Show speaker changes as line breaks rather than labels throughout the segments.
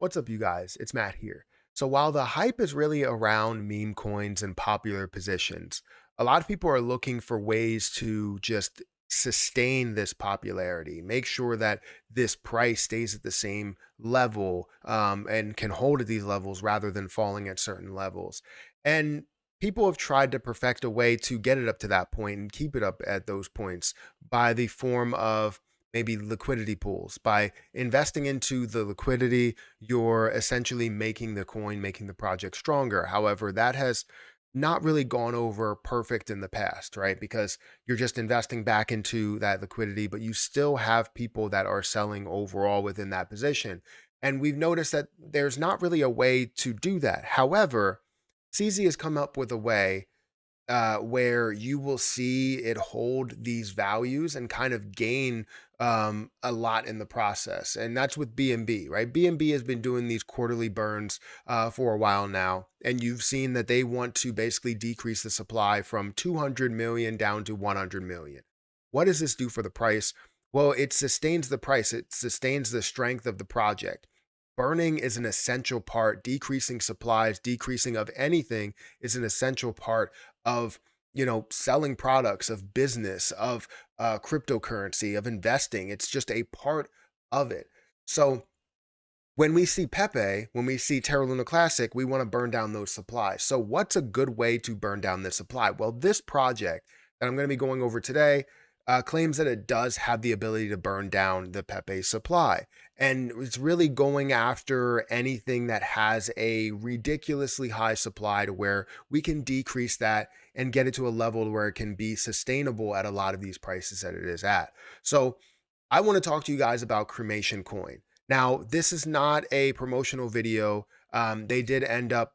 What's up, you guys? It's Matt here. So, while the hype is really around meme coins and popular positions, a lot of people are looking for ways to just sustain this popularity, make sure that this price stays at the same level and can hold at these levels rather than falling at certain levels. And people have tried to perfect a way to get it up to that point and keep it up at those points by the form of maybe liquidity pools. By investing into the liquidity, you're essentially making the coin, making the project stronger. However, that has not really gone over perfect in the past, right? Because you're just investing back into that liquidity, but you still have people that are selling overall within that position. And we've noticed that there's not really a way to do that. However, CZ has come up with a way where you will see it hold these values and kind of gain a lot in the process. And that's with BNB, right? BNB has been doing these quarterly burns for a while now. And you've seen that they want to basically decrease the supply from 200 million down to 100 million. What does this do for the price? Well, it sustains the price. It sustains the strength of the project. Burning is an essential part. Decreasing supplies, decreasing of anything is an essential part of selling products, of business, of cryptocurrency, of investing. It's just a part of it. So when we see PEPE, when we see Terra Luna Classic, we want to burn down those supplies. So what's a good way to burn down this supply? Well, this project that I'm going to be going over today claims that it does have the ability to burn down the PEPE supply. And it's really going after anything that has a ridiculously high supply to where we can decrease that and get it to a level where it can be sustainable at a lot of these prices that it is at. So I want to talk to you guys about Cremation Coin. Now, this is not a promotional video. They did end up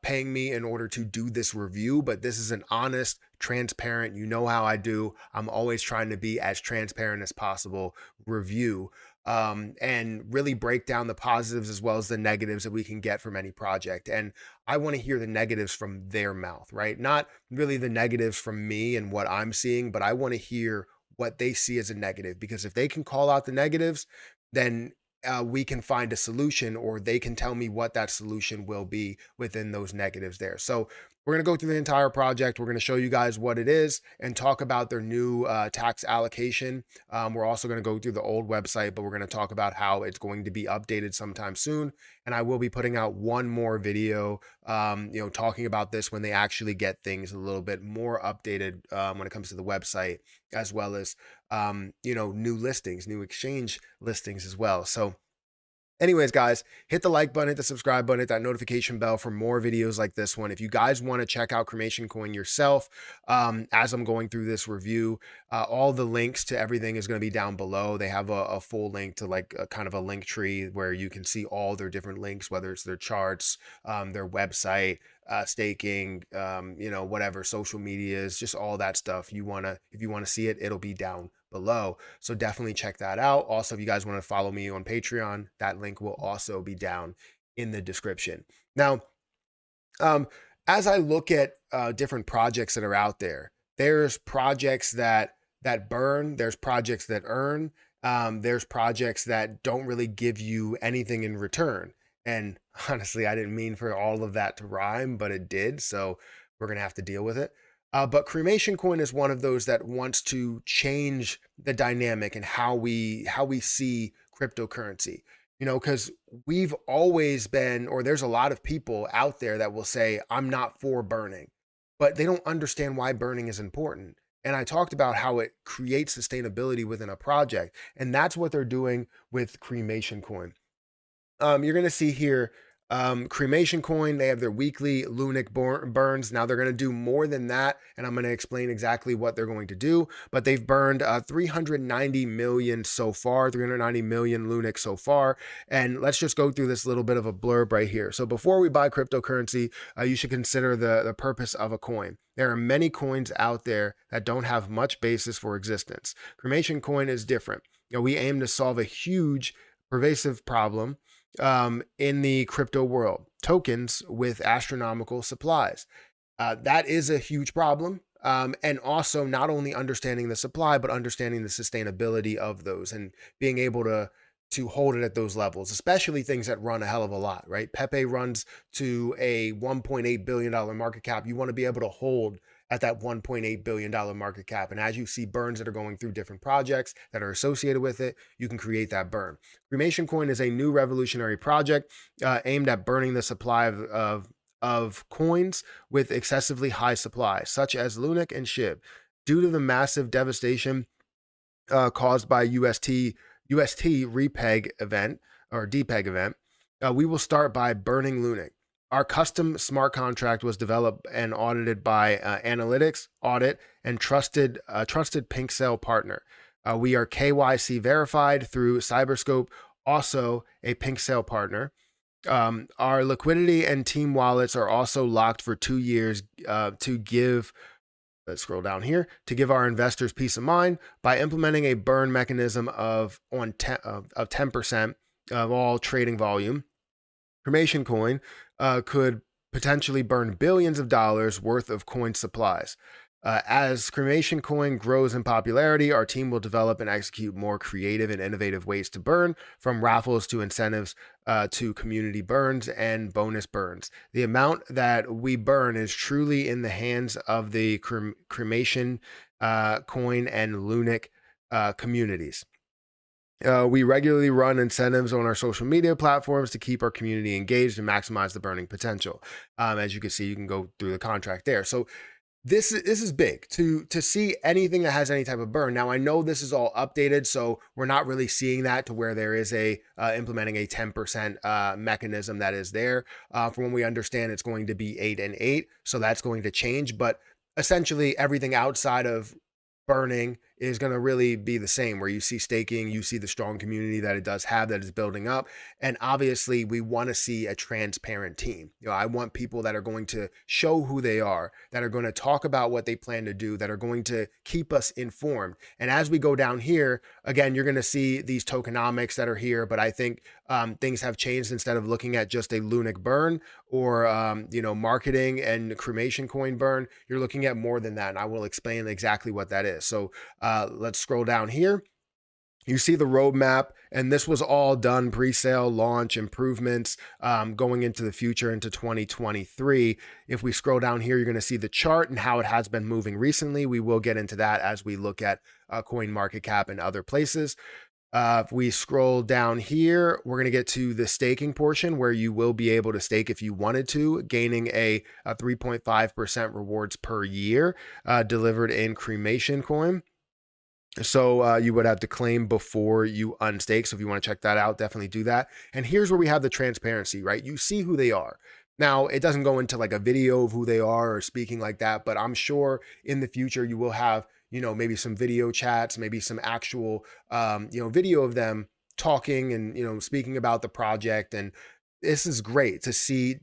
paying me in order to do this review, but this is an honest, transparent, you know how I do. I'm always trying to be as transparent as possible review and really break down the positives as well as the negatives that we can get from any project. And I want to hear the negatives from their mouth, right? Not really the negatives from me and what I'm seeing, but I want to hear what they see as a negative, because if they can call out the negatives, then we can find a solution, or they can tell me what that solution will be within those negatives there. So we're going to go through the entire project. We're going to show you guys what it is and talk about their new tax allocation. We're also going to go through the old website, but we're going to talk about how it's going to be updated sometime soon. And I will be putting out one more video, talking about this when they actually get things a little bit more updated when it comes to the website, as well as new listings, new exchange listings as well. So anyways, guys, hit the like button, hit the subscribe button, hit that notification bell for more videos like this one. If you guys want to check out Cremation Coin yourself, as I'm going through this review, all the links to everything is going to be down below. They have a full link to like a kind of a link tree where you can see all their different links, whether it's their charts, their website, staking, whatever, social medias, just all that stuff. If you want to see it, it'll be down below. So definitely check that out. Also, if you guys want to follow me on Patreon, that link will also be down in the description. Now, as I look at different projects that are out there, there's projects that burn, there's projects that earn, there's projects that don't really give you anything in return. And honestly, I didn't mean for all of that to rhyme, but it did. So we're going to have to deal with it. But Cremation Coin is one of those that wants to change the dynamic and how we see cryptocurrency. Because we've always been, or there's a lot of people out there that will say, I'm not for burning, but they don't understand why burning is important. And I talked about how it creates sustainability within a project. And that's what they're doing with Cremation Coin. You're going to see here Cremation Coin, they have their weekly Lunic burns. Now they're going to do more than that, and I'm going to explain exactly what they're going to do. But they've burned 390 million so far, 390 million Lunic so far. And let's just go through this little bit of a blurb right here. So before we buy cryptocurrency, you should consider the purpose of a coin. There are many coins out there that don't have much basis for existence. Cremation Coin is different. We aim to solve a huge, pervasive problem in the crypto world, tokens with astronomical supplies. That is a huge problem. And also not only understanding the supply, but understanding the sustainability of those and being able to to hold it at those levels, especially things that run a hell of a lot, right? PEPE runs to a $1.8 billion market cap. You want to be able to hold at that $1.8 billion market cap. And as you see burns that are going through different projects that are associated with it, you can create that burn. Cremation Coin is a new revolutionary project aimed at burning the supply of coins with excessively high supply, such as Lunic and SHIB. Due to the massive devastation caused by UST repeg event or depeg event, we will start by burning Lunic. Our custom smart contract was developed and audited by Analytics, Audit, and trusted Pink Cell partner. We are KYC verified through Cyberscope, also a Pink Cell partner. Our liquidity and team wallets are also locked for 2 years to give. Let's scroll down here to give our investors peace of mind by implementing a burn mechanism of 10% of all trading volume. Cremation Coin could potentially burn billions of dollars worth of coin supplies. As Cremation Coin grows in popularity, our team will develop and execute more creative and innovative ways to burn, from raffles to incentives to community burns and bonus burns. The amount that we burn is truly in the hands of the Cremation Coin and Lunic communities. We regularly run incentives on our social media platforms to keep our community engaged and maximize the burning potential. As you can see, you can go through the contract there. So this is big to see anything that has any type of burn. Now, I know this is all updated, so we're not really seeing that to where there is a implementing a 10% mechanism that is there. From what we understand, it's going to be 8 and 8, so that's going to change. But essentially, everything outside of burning is going to really be the same, where you see staking, you see the strong community that it does have that is building up. And obviously we want to see a transparent team. I want people that are going to show who they are, that are going to talk about what they plan to do, that are going to keep us informed. And as we go down here, again, you're going to see these tokenomics that are here, but I think things have changed. Instead of looking at just a Lunic burn or marketing and Cremation Coin burn, you're looking at more than that. And I will explain exactly what that is. So let's scroll down here. You see the roadmap, and this was all done pre-sale, launch, improvements going into the future, into 2023. If we scroll down here, you're going to see the chart and how it has been moving recently. We will get into that as we look at CoinMarketCap and other places. If we scroll down here, we're going to get to the staking portion, where you will be able to stake if you wanted to, gaining a 3.5% rewards per year delivered in Cremation Coin. So you would have to claim before you unstake. So if you want to check that out, definitely do that. And here's where we have the transparency, right? You see who they are. Now, it doesn't go into like a video of who they are or speaking like that, but I'm sure in the future you will have, maybe some video chats, maybe some actual, video of them talking and, speaking about the project. And this is great to see,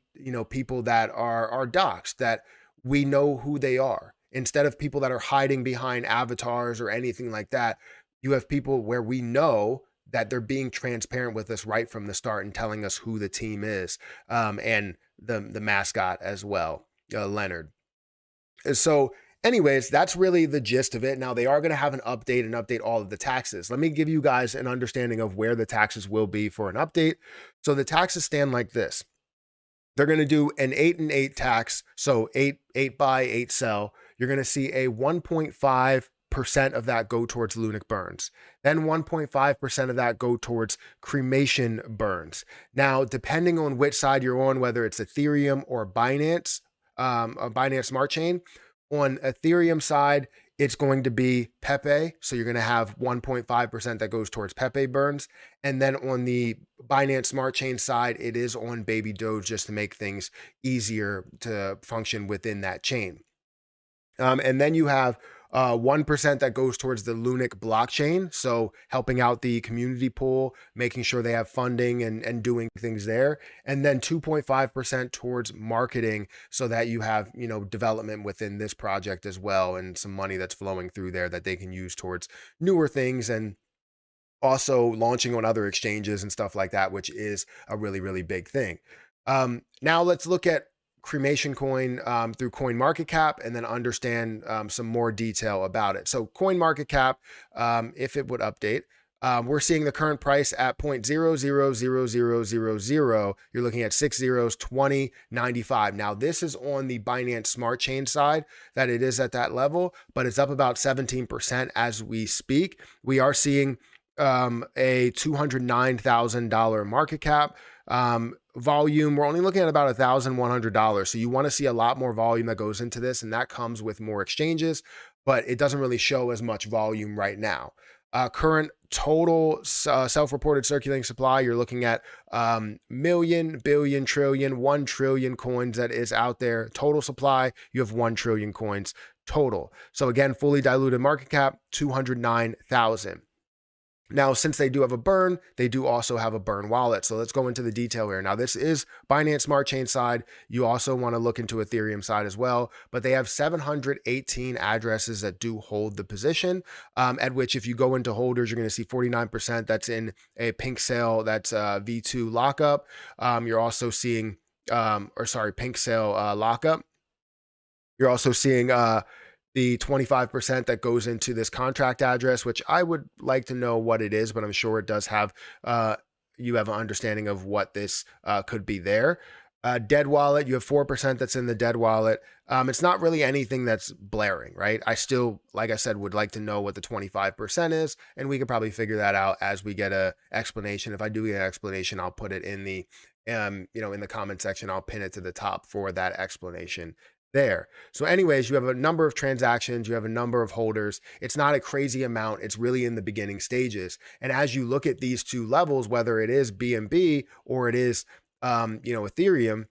people that are doxxed, that we know who they are. Instead of people that are hiding behind avatars or anything like that, you have people where we know that they're being transparent with us right from the start and telling us who the team is, and the mascot as well, Leonard. So anyways, that's really the gist of it. Now, they are going to have an update and update all of the taxes. Let me give you guys an understanding of where the taxes will be for an update. So the taxes stand like this. They're going to do an 8 and 8 tax. So 8 buy, 8 sell. You're going to see a 1.5% of that go towards Lunic burns. Then 1.5% of that go towards cremation burns. Now, depending on which side you're on, whether it's Ethereum or Binance, a Binance Smart Chain, on Ethereum side, it's going to be PEPE. So you're going to have 1.5% that goes towards PEPE burns. And then on the Binance Smart Chain side, it is on Baby Doge, just to make things easier to function within that chain. And then you have 1% that goes towards the Lunic blockchain. So helping out the community pool, making sure they have funding and doing things there. And then 2.5% towards marketing, so that you have, development within this project as well, and some money that's flowing through there that they can use towards newer things, and also launching on other exchanges and stuff like that, which is a really, really big thing. Now let's look at Cremation Coin through CoinMarketCap, and then understand some more detail about it. So CoinMarketCap, if it would update, We're seeing the current price at 0.000000. You're looking at 6 zeros, 20.95. Now, this is on the Binance Smart Chain side that it is at that level, but it's up about 17% as we speak. We are seeing a $209,000 market cap. Volume, we're only looking at about $1,100. So you want to see a lot more volume that goes into this, and that comes with more exchanges, but it doesn't really show as much volume right now. Current total self-reported circulating supply, you're looking at million, billion, trillion, 1 trillion coins that is out there. Total supply, you have 1 trillion coins total. So again, fully diluted market cap, 209,000. Now, since they do have a burn, they do also have a burn wallet. So let's go into the detail here. Now, this is Binance Smart Chain side. You also want to look into Ethereum side as well, but they have 718 addresses that do hold the position, at which if you go into holders, you're going to see 49% that's in a pink sale, that's V2 lockup. You're also seeing, pink sale lockup. You're also seeing the 25% that goes into this contract address, which I would like to know what it is, but I'm sure it does have, you have an understanding of what this could be there. Dead wallet, you have 4% that's in the dead wallet. It's not really anything that's blaring, right? I still, like I said, would like to know what the 25% is, and we could probably figure that out as we get a explanation. If I do get an explanation, I'll put it in the, in the comment section. I'll pin it to the top for that explanation there. So anyways, you have a number of transactions, you have a number of holders. It's not a crazy amount. It's really in the beginning stages. And as you look at these two levels, whether it is BNB or it is, Ethereum,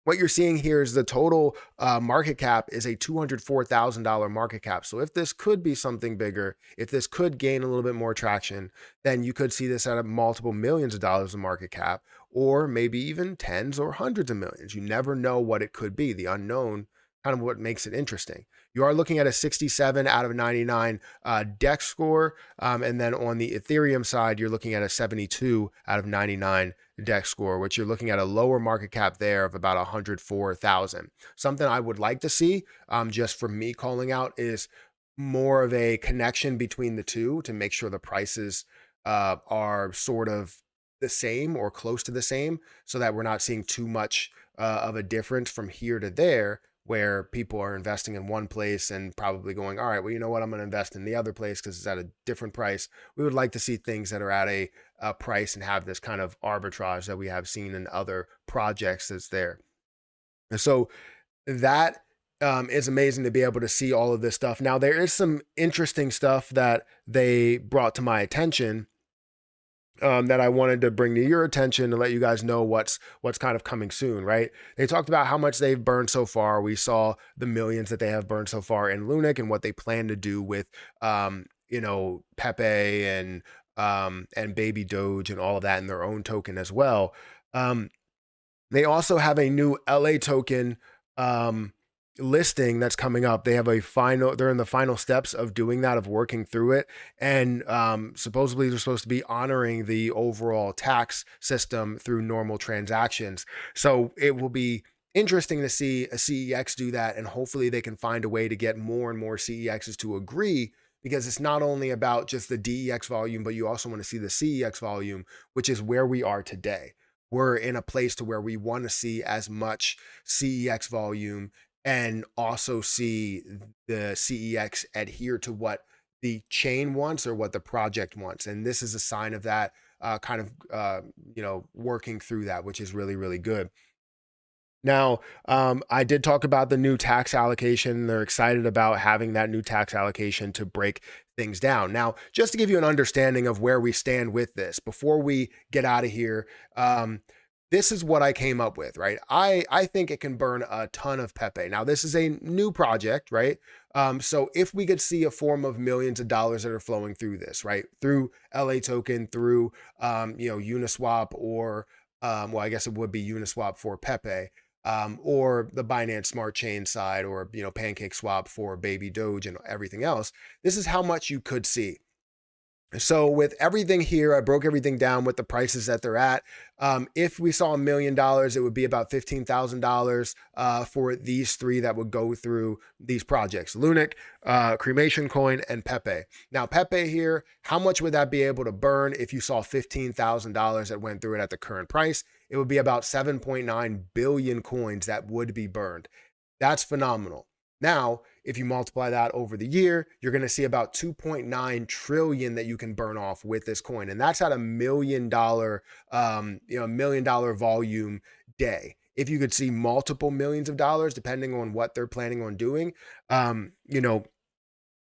what you're seeing here is the total market cap is a $204,000 market cap. So if this could be something bigger, if this could gain a little bit more traction, then you could see this at a multiple millions of dollars of market cap, or maybe even tens or hundreds of millions. You never know what it could be. The unknown, kind of what makes it interesting. You are looking at a 67 out of 99 DEX score. And then on the Ethereum side, you're looking at a 72 out of 99 DEX score, which you're looking at a lower market cap there of about 104,000. Something I would like to see, just for me calling out, is more of a connection between the two to make sure the prices are sort of the same or close to the same, so that we're not seeing too much of a difference from here to there, where people are investing in one place and probably going, all right, well, you know what, I'm going to invest in the other place because it's at a different price. We would like to see things that are at a price and have this kind of arbitrage that we have seen in other projects that's there. And so that is amazing to be able to see all of this stuff. Now, there is some interesting stuff that they brought to my attention that I wanted to bring to your attention to let you guys know what's kind of coming soon, right? They talked about how much they've burned so far. We saw the millions that they have burned so far in Lunic and what they plan to do with, PEPE and Baby Doge and all of that in their own token as well. They also have a new LA token listing that's coming up. They have they're in the final steps of doing that, of working through it. And supposedly they're supposed to be honoring the overall tax system through normal transactions. So it will be interesting to see a CEX do that. And hopefully they can find a way to get more and more CEXs to agree, because it's not only about just the DEX volume, but you also want to see the CEX volume, which is where we are today. We're in a place to where we want to see as much CEX volume and also see the CEX adhere to what the chain wants or what the project wants. And this is a sign of that working through that, which is really, really good. Now, I did talk about the new tax allocation. They're excited about having that new tax allocation to break things down. Now, just to give you an understanding of where we stand with this, before we get out of here, this is what I came up with, right? I think it can burn a ton of PEPE. Now, this is a new project, right? So if we could see a form of millions of dollars that are flowing through this, right? Through LA token, through, Uniswap, or, I guess it would be Uniswap for PEPE, or the Binance Smart Chain side, or, Pancake Swap for Baby Doge and everything else. This is how much you could see. So with everything here, I broke everything down with the prices that they're at. If we saw $1 million, it would be about $15,000 for these three that would go through these projects: Lunic, Cremation Coin, and PEPE. Now, PEPE here, how much would that be able to burn if you saw $15,000 that went through it at the current price? It would be about 7.9 billion coins that would be burned. That's phenomenal. Now, if you multiply that over the year, you're going to see about 2.9 trillion that you can burn off with this coin. And that's at $1 million volume day. If you could see multiple millions of dollars, depending on what they're planning on doing, um, you know,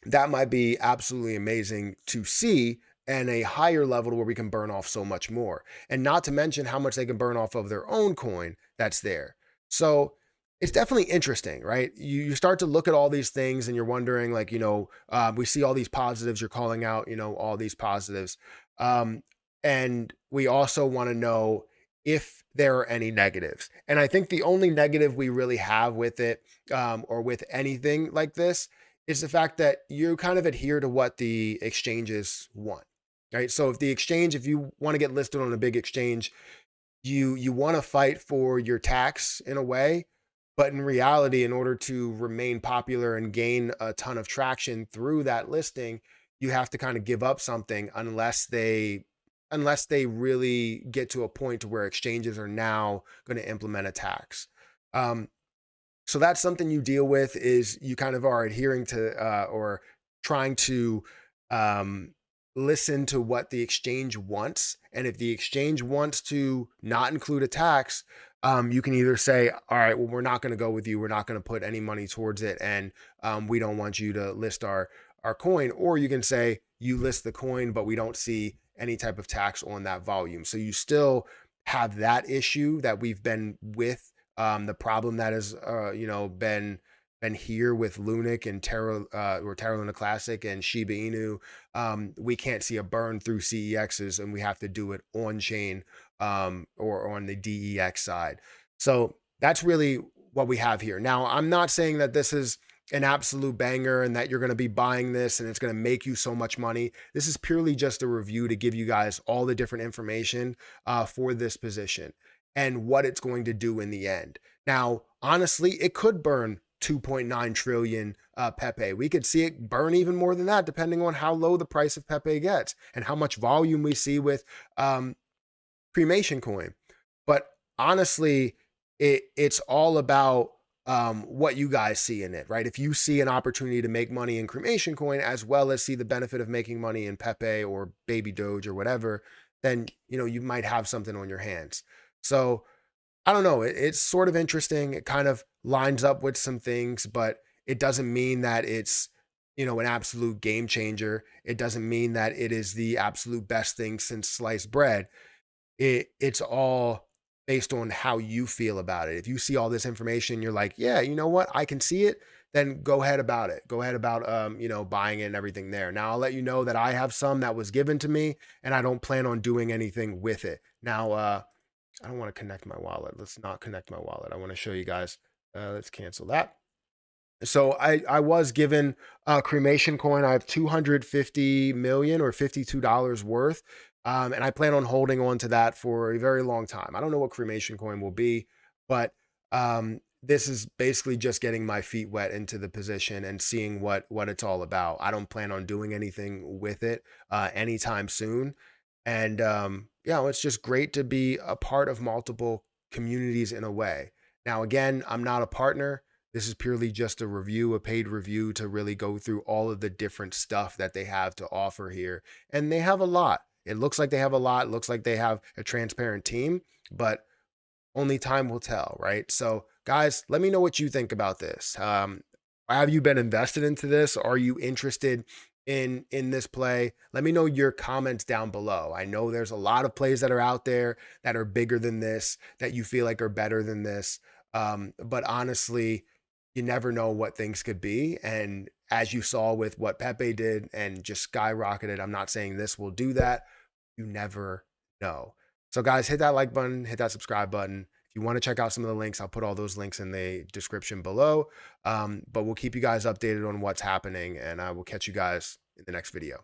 that might be absolutely amazing to see, and a higher level where we can burn off so much more. And not to mention how much they can burn off of their own coin that's there. So it's definitely interesting, right? You start to look at all these things and you're wondering, like, we see all these positives, you're calling out, all these positives. Um, and we also want to know if there are any negatives. And I think the only negative we really have with it, or with anything like this, is the fact that you kind of adhere to what the exchanges want, right? So if you want to get listed on a big exchange, you want to fight for your tax in a way, but in reality, in order to remain popular and gain a ton of traction through that listing, you have to kind of give up something unless they really get to a point to where exchanges are now going to implement a tax. Um, so that's something you deal with, is you kind of are adhering to, or trying to um, listen to what the exchange wants. And if the exchange wants to not include a tax, you can either say, all right, well, we're not going to go with you. We're not going to put any money towards it. And we don't want you to list our coin. Or you can say, you list the coin, but we don't see any type of tax on that volume. So you still have that issue that we've been with, the problem that has, been here with Lunic and Terra Luna Classic and Shiba Inu. We can't see a burn through CEXs, and we have to do it on chain, or on the DEX side. So that's really what we have here. Now, I'm not saying that this is an absolute banger and that you're going to be buying this and it's going to make you so much money. This is purely just a review to give you guys all the different information for this position and what it's going to do in the end. Now, honestly, it could burn 2.9 trillion PEPE. We could see it burn even more than that, depending on how low the price of PEPE gets and how much volume we see with Cremation Coin. But honestly, it's all about what you guys see in it, right? If you see an opportunity to make money in Cremation Coin, as well as see the benefit of making money in PEPE or Baby Doge or whatever, then you might have something on your hands. So I don't know. It's sort of interesting. It kind of lines up with some things, but it doesn't mean that it's, an absolute game changer. It doesn't mean that it is the absolute best thing since sliced bread. It's all based on how you feel about it. If you see all this information, you're like, yeah, you know what? I can see it. Then go ahead about it. Go ahead about, buying it and everything there. Now I'll let you know that I have some that was given to me and I don't plan on doing anything with it. Now, I don't want to connect my wallet. Let's not connect my wallet. I want to show you guys. Let's cancel that. So I was given Cremation Coin. I have 250 million or $52 worth. And I plan on holding on to that for a very long time. I don't know what Cremation Coin will be, but this is basically just getting my feet wet into the position and seeing what it's all about. I don't plan on doing anything with it anytime soon. And it's just great to be a part of multiple communities in a way. Now, again, I'm not a partner. This is purely just a review, a paid review to really go through all of the different stuff that they have to offer here. And they have a lot. It looks like they have a lot. It looks like they have a transparent team, but only time will tell, right? So, guys, let me know what you think about this. Have you been invested into this? Are you interested in this play? Let me know your comments down below. I know there's a lot of plays that are out there that are bigger than this, that you feel like are better than this. But honestly, you never know what things could be. And as you saw with what PEPE did and just skyrocketed, I'm not saying this will do that. You never know. So guys, hit that like button, hit that subscribe button. If you want to check out some of the links, I'll put all those links in the description below. But we'll keep you guys updated on what's happening, and I will catch you guys in the next video.